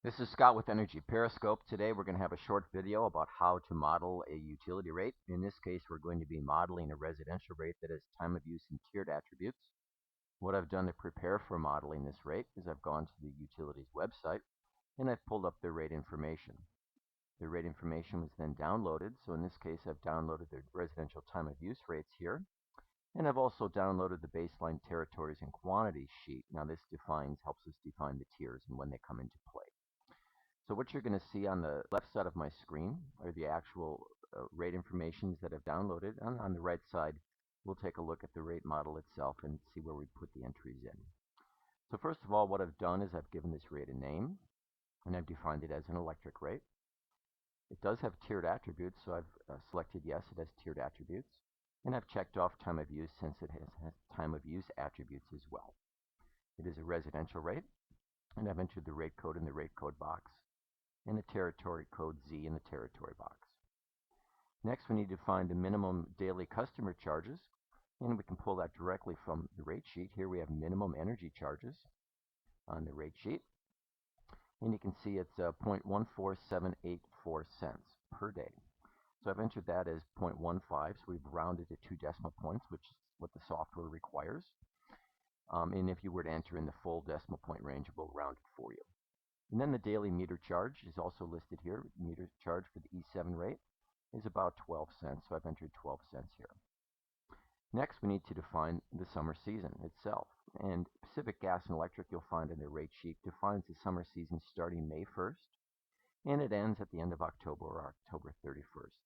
This is Scott with Energy Periscope. Today we're going to have a short video about how to model a utility rate. In this case, we're going to be modeling a residential rate that has time of use and tiered attributes. What I've done to prepare for modeling this rate is I've gone to the utility's website and I've pulled up the rate information. The rate information was then downloaded, so in this case I've downloaded the residential time of use rates here. And I've also downloaded the baseline territories and quantities sheet. Now this helps us define the tiers and when they come into play. So what you're going to see on the left side of my screen are the actual rate informations that I've downloaded. And on the right side, we'll take a look at the rate model itself and see where we put the entries in. So first of all, what I've done is I've given this rate a name, and I've defined it as an electric rate. It does have tiered attributes, so I've selected yes, it has tiered attributes. And I've checked off time of use since it has time of use attributes as well. It is a residential rate, and I've entered the rate code in the rate code box and the territory code Z in the territory box. Next, we need to find the minimum daily customer charges, and we can pull that directly from the rate sheet. Here we have minimum energy charges on the rate sheet, and you can see it's 0.14784 cents per day. So I've entered that as 0.15, so we've rounded to 2 decimal points, which is what the software requires. And if you were to enter in the full decimal point range, it will round it for you. And then the daily meter charge is also listed here. Meter charge for the E7 rate is about 12 cents, so I've entered 12 cents here. Next, we need to define the summer season itself. And Pacific Gas and Electric, you'll find in their rate sheet, defines the summer season starting May 1st, and it ends at the end of October or October 31st.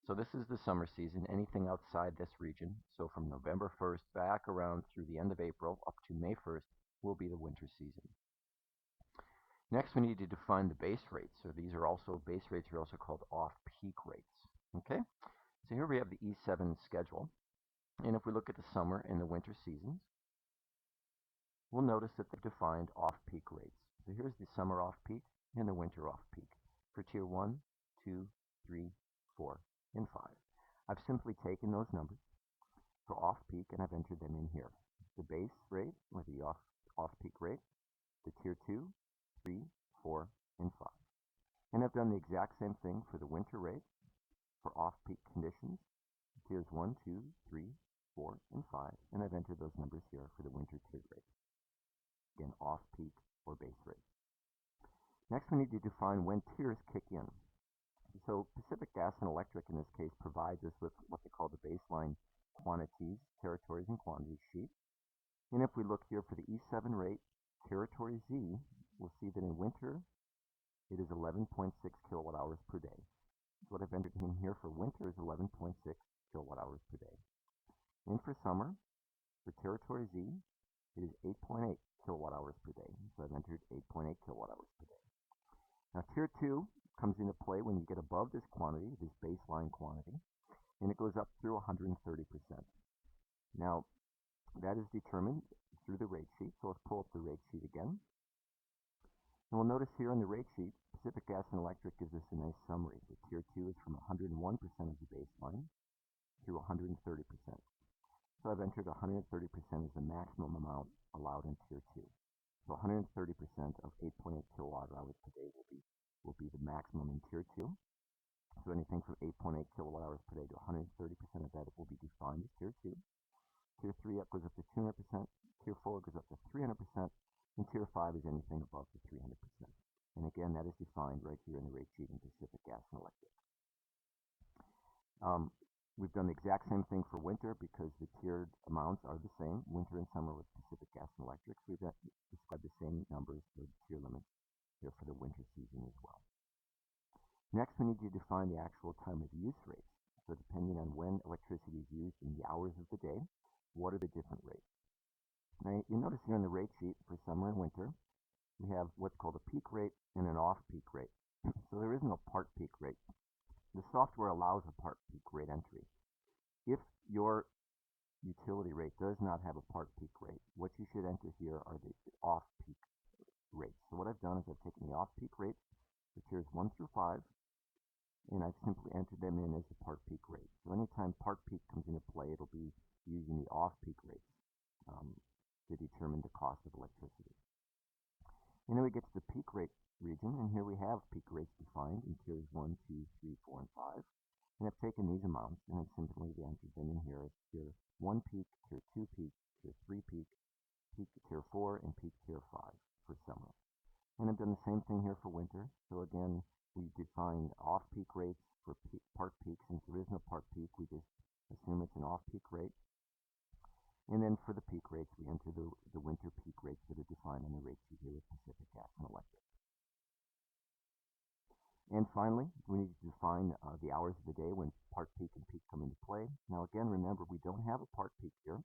So this is the summer season. Anything outside this region, so from November 1st back around through the end of April up to May 1st, will be the winter season. Next, we need to define the base rates. So base rates are also called off-peak rates. Okay, so here we have the E7 schedule. And if we look at the summer and the winter seasons, we'll notice that they've defined off-peak rates. So here's the summer off-peak and the winter off-peak for tier 1, 2, 3, 4, and 5. I've simply taken those numbers for off-peak and I've entered them in here. The base rate, or the off-peak rate, the tier 2, 3, 4, and 5. And I've done the exact same thing for the winter rate for off-peak conditions, tiers 1, 2, 3, 4, and 5, and I've entered those numbers here for the winter tiered rate. Again, off-peak or base rate. Next, we need to define when tiers kick in. So Pacific Gas and Electric, in this case, provides us with what they call the baseline quantities, territories, and quantities sheet. And if we look here for the E7 rate, territory Z, we'll see that in winter, it is 11.6 kilowatt hours per day. So what I've entered in here for winter is 11.6 kilowatt hours per day. And for summer, for territory Z, it is 8.8 kilowatt hours per day. So I've entered 8.8 kilowatt hours per day. Now tier 2 comes into play when you get above this quantity, this baseline quantity, and it goes up through 130%. Now, that is determined through the rate sheet. So let's pull up the rate sheet again. And we'll notice here on the rate sheet, Pacific Gas and Electric gives us a nice summary. The tier 2 is from 101% of the baseline through 130%. So I've entered 130% as the maximum amount allowed in tier 2. So 130% of 8.8 kilowatt hours per day will be the maximum in tier 2. So anything from 8.8 kilowatt hours per day to 130% of that will be defined as tier 2. Tier 3 goes up to 200%, tier 4 goes up to 300%, and tier 5 is anything above the 300%. And again, that is defined right here in the rate sheet in Pacific Gas and Electric. We've done the exact same thing for winter because the tiered amounts are the same, winter and summer with Pacific Gas and Electric. So we've described the same numbers for the tier limits here for the winter season as well. Next, we need to define the actual time of use rates. So depending on when electricity is used in the hours of the day, what are the different rates? Now, you notice here in the rate sheet for summer and winter, we have what's called a peak rate and an off-peak rate. So there is no part peak rate. The software allows a part peak rate entry. If your utility rate does not have a part peak rate, what you should enter here are the off-peak rates. So what I've done is I've taken the off-peak rates for tiers 1 through 5, and I've simply entered them in as the part peak rate. So anytime part peak comes into play, it'll be using the off-peak rates to determine the cost of electricity. And then we get to the peak rate region, and here we have peak rates defined in tiers 1, 2, 3, 4, and 5. And I've taken these amounts and I've simply entered them in here as tier 1 peak, tier 2 peak, tier 3 peak, peak tier 4, and peak tier 5 for summer. And I've done the same thing here for winter. So again, we define off-peak rates for part peak. Since there is no part peak, we just assume it's an off-peak rate. And then for the peak rates, we enter the winter peak rates that are defined on the rate sheet here with Pacific Gas and Electric. And finally, we need to define the hours of the day when part peak and peak come into play. Now again, remember, we don't have a part peak here,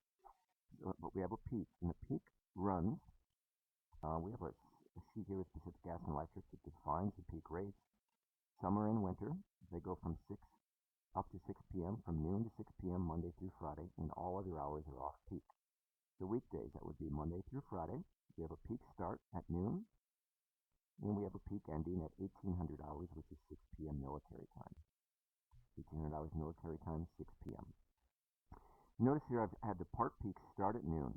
but we have a peak. And the peak runs, we have a sheet here with Pacific Gas and Electric that defines the peak rates. Summer and winter, they go from 6 up to 6 p.m., from noon to 6 p.m. Monday through Friday, and all other hours are off-peak. The weekdays, that would be Monday through Friday. We have a peak start at noon, and we have a peak ending at 1800 hours, which is 6 p.m. military time. 1800 hours military time, 6 p.m. Notice here I've had the part peak start at noon,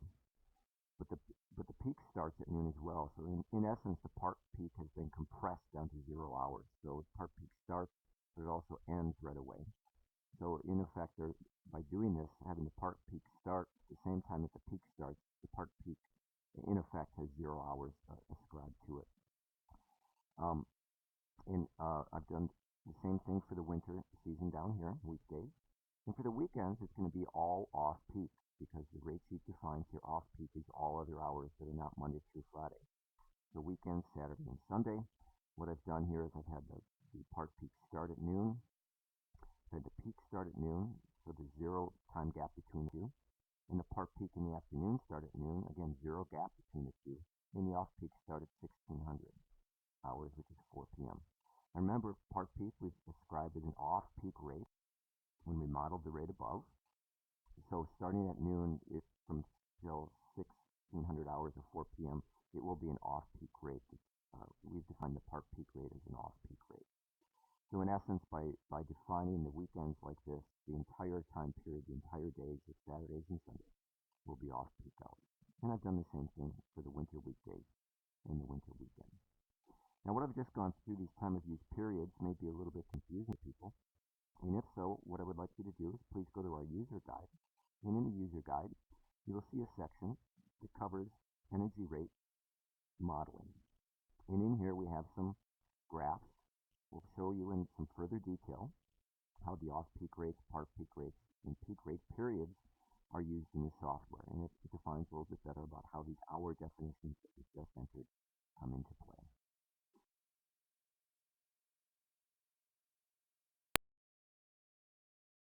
but the peak starts at noon as well. So in essence, the part peak has been compressed down to 0 hours. So part peak starts, but it also ends right away. So in effect, by doing this, having the part peak start at the same time that the peak starts, the part peak in effect has 0 hours ascribed to it. I've done the same thing for the winter season down here, weekdays. And for the weekends, it's going to be all off-peak because the rate sheet defines here off-peak is all other hours that are not Monday through Friday. So weekends, Saturday, and Sunday. What I've done here is I've had the part peak start at noon, had the peak start at noon, so there's 0 time gap between the two. And the part peak in the afternoon start at noon, again, 0 gap between the two. And the off-peak start at 1600 hours, which is 4 p.m. And remember, part peak we've described as an off-peak rate when we modeled the rate above. So starting at noon, from till 1600 hours or 4 p.m., it will be an off-peak rate. We've defined the part peak rate as an off-peak rate. So in essence, by defining the weekends like this, the entire time period, the entire days, the Saturdays and Sundays, will be off-peak hours. And I've done the same thing for the winter weekdays and the winter weekends. Now what I've just gone through, these time of use periods, may be a little bit confusing to people. And if so, what I would like you to do is please go to our user guide. And in the user guide, you will see a section that covers energy rate modeling. And in here we have some graphs. We'll show you in some further detail how the off-peak rates, part peak rates, and peak rate periods are used in the software. And it defines a little bit better about how these hour definitions that we've just entered come into play.